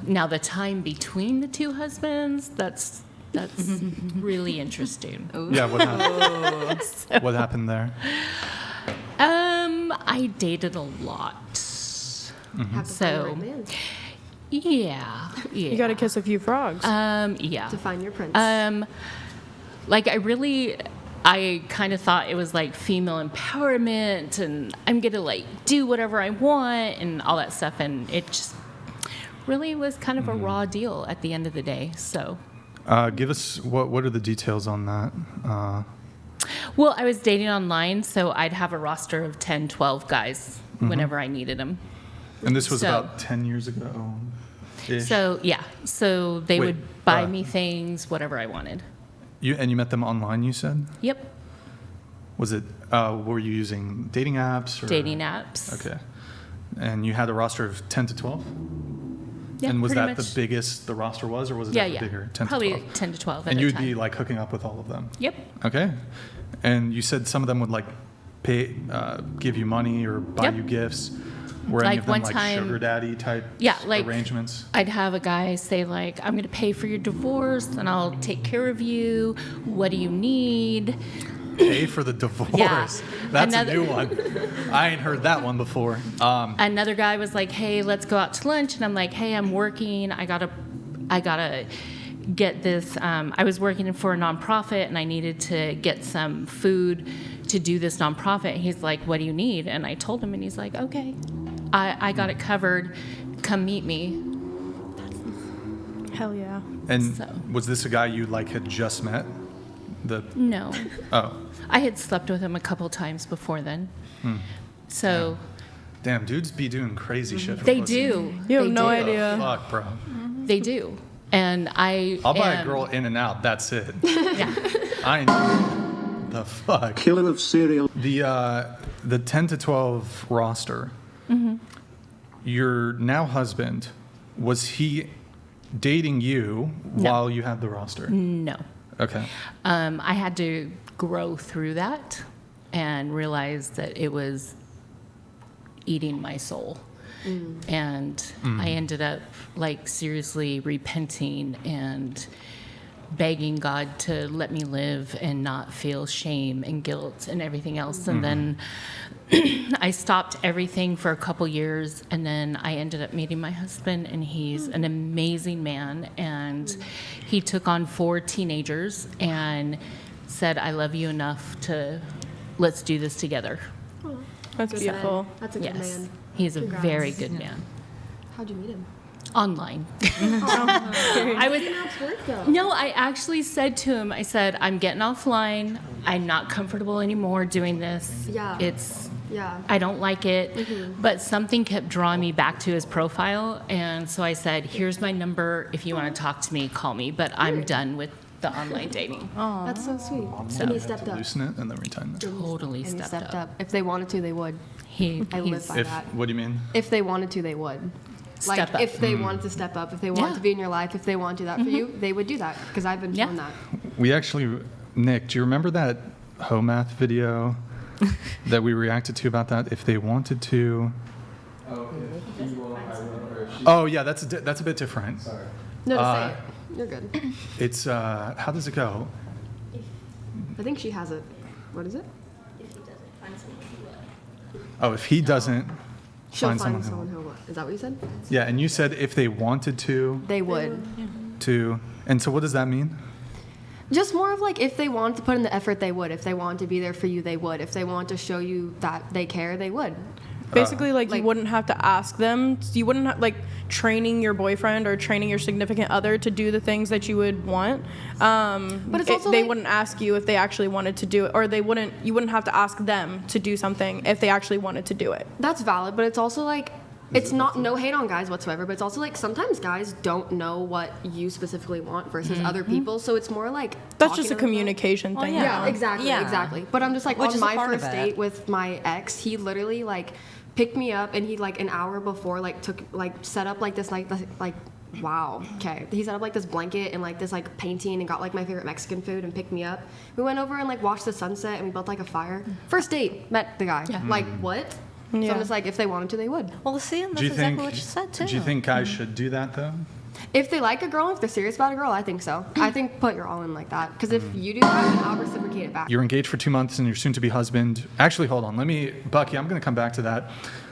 Now the time between the two husbands, that's really interesting. Yeah, what happened there? I dated a lot. Have to So- find the right man Yeah. You got to kiss a few frogs. Yeah. to find your prince. Like I kind of thought it was like female empowerment and I'm going to like do whatever I want and all that stuff. And it just really was kind of a raw deal at the end of the day. So, Give us, what are the details on that? well, I was dating online, so I'd have a roster of 10, 12 guys whenever I needed them. And this was So- about 10 years ago. So, yeah. So they Wait, would buy me things, whatever I wanted. You met them online, you said? Yep. Was it, were you using dating apps? Or? Dating apps. Okay. And you had a roster of 10 to 12? Yeah, And was pretty that much. the biggest the roster was, or was it Yeah, ever yeah. bigger? 10 Probably to 12? 10 to 12 at And a you'd time. be like hooking up with all of them? Yep. Okay. And you said some of them would like pay, give you money or buy Yep. you gifts. Were any Like of them one like time- sugar daddy type Yeah, like- arrangements? I'd have a guy say like, I'm going to pay for your divorce and I'll take care of you. What do you need? Pay for the divorce. Yeah. That's Another- a new one. I ain't heard that one before. Another guy was like, hey, let's go out to lunch. And I'm like, hey, I'm working. I gotta get this. I was working for a nonprofit and I needed to get some food to do this nonprofit. And he's like, what do you need? And I told him and he's like, okay, I got it covered. Come meet me. Hell yeah. And So- was this a guy you like had just met? No. Oh, I had slept with him a couple times before then. So damn, dudes be doing crazy shit. For they pussy. do. You have They no do. idea. Fuck, bro. They do. And I'll buy a am- girl in and out. That's it. Yeah. I ain't. The fuck. Killer of cereal. The 10 to 12 roster. Your now husband, was he dating you while you had the roster? No. Okay. I had to grow through that and realize that it was eating my soul. And I ended up like seriously repenting and begging God to let me live and not feel shame and guilt and everything else. And then I stopped everything for a couple years, and then I ended up meeting my husband, and he's an amazing man. And he took on 4 teenagers and said, I love you enough to let's do this together. That's Good beautiful. man. That's a good Yes. man. He's a Congrats. very good man. How'd you meet him? Online. I was- apps work though. No, I actually said to him, I said, I'm getting offline. I'm not comfortable anymore doing this. Yeah. Yeah. I don't like it. But something kept drawing me back to his profile. And so I said, here's my number. If you want to talk to me, call me. But I'm done with the online dating. That's so sweet. So- And he Have stepped to up. loosen it and then retighten it. Totally And he stepped stepped up. up. If they wanted to, they would. He, I live he's, by If, that. what do you mean? If they wanted to, they would. Like, Step up. if they wanted to step up, if they wanted Yeah. to be in your life, if they want to do that for you, they would do that. Because I've been Yeah. shown that. We actually, Nick, do you remember that Homath video that we reacted to about that? If they wanted to. Oh yeah, that's a bit different. Sorry. No, just say it. You're good. It's how does it go? I think she has it. What is it? Oh, if he doesn't She'll find find someone someone who will. Is that what you said? Yeah, and you said if they wanted They would. to, and so what does that mean? Just more of like if they wanted to put in the effort, they would. If they wanted to be there for you, they would. If they want to show you that they care, they would. Basically, like, like- you wouldn't have to ask them. You wouldn't have, like, training your boyfriend or training your significant other to do the things that you would want. But it's also they like- wouldn't ask you if they actually wanted to do it, or you wouldn't have to ask them to do something if they actually wanted to do it. That's valid, but it's also like it's not no hate on guys whatsoever, but it's also like sometimes guys don't know what you specifically want versus other people, so it's more like That's talking just a to them. communication thing. Yeah, now. exactly, Yeah. exactly. But I'm just like Which on is a my part of first it. date with my ex, he literally like picked me up and he like an hour before like took like set up like this like wow, okay. He set up like this blanket and like this like painting and got like my favorite Mexican food and picked me up. We went over and like watched the sunset and we built like a fire. First date, met the guy. Yeah. Like what? So Yeah. I'm just like, if they wanted to, they would. Well, see, and that's Do you exactly think? what you said too. Do you think guys should do that though? If they like a girl, if they're serious about a girl, I think so. I think put your all in like that. Because if you do that, then I'll reciprocate it back. You're engaged for 2 months and your soon-to-be husband. Actually, hold on. Bucky, I'm going to come back to that.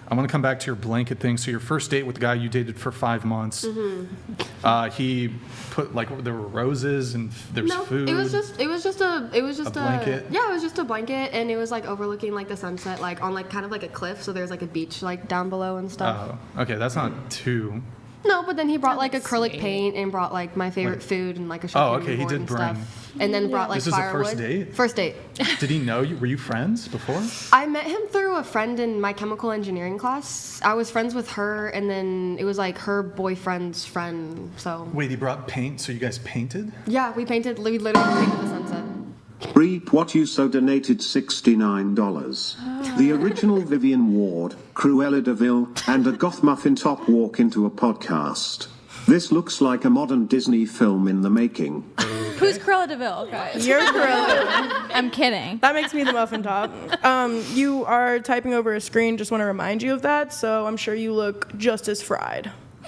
I want to come back to your blanket thing. So your first date with the guy you dated for 5 months, he put there were roses and there was No, food. it was just a blanket? Yeah, it was just a blanket, and it was like overlooking like the sunset, like on like kind of like a cliff. So there's like a beach like down below and stuff. Oh, okay. That's not too. No, but then he brought like That's acrylic sweet. paint and brought like my favorite food and like a Oh, charcuterie okay, he board did and bring- stuff. And then brought like This is a firewood. first date? First date. Did he know you? Were you friends before? I met him through a friend in my chemical engineering class. I was friends with her, and then it was like her boyfriend's friend. So Wait, he brought paint, so you guys painted? yeah, we literally painted the sunset. Reap What You So donated $69. The original Vivian Ward, Cruella DeVille, and a goth muffin top walk into a podcast. This looks like a modern Disney film in the making. Who's Cruella DeVille, guys? You're Cruella. I'm kidding. That makes me the muffin top. You are typing over a screen. Just want to remind you of that. So I'm sure you look just as fried.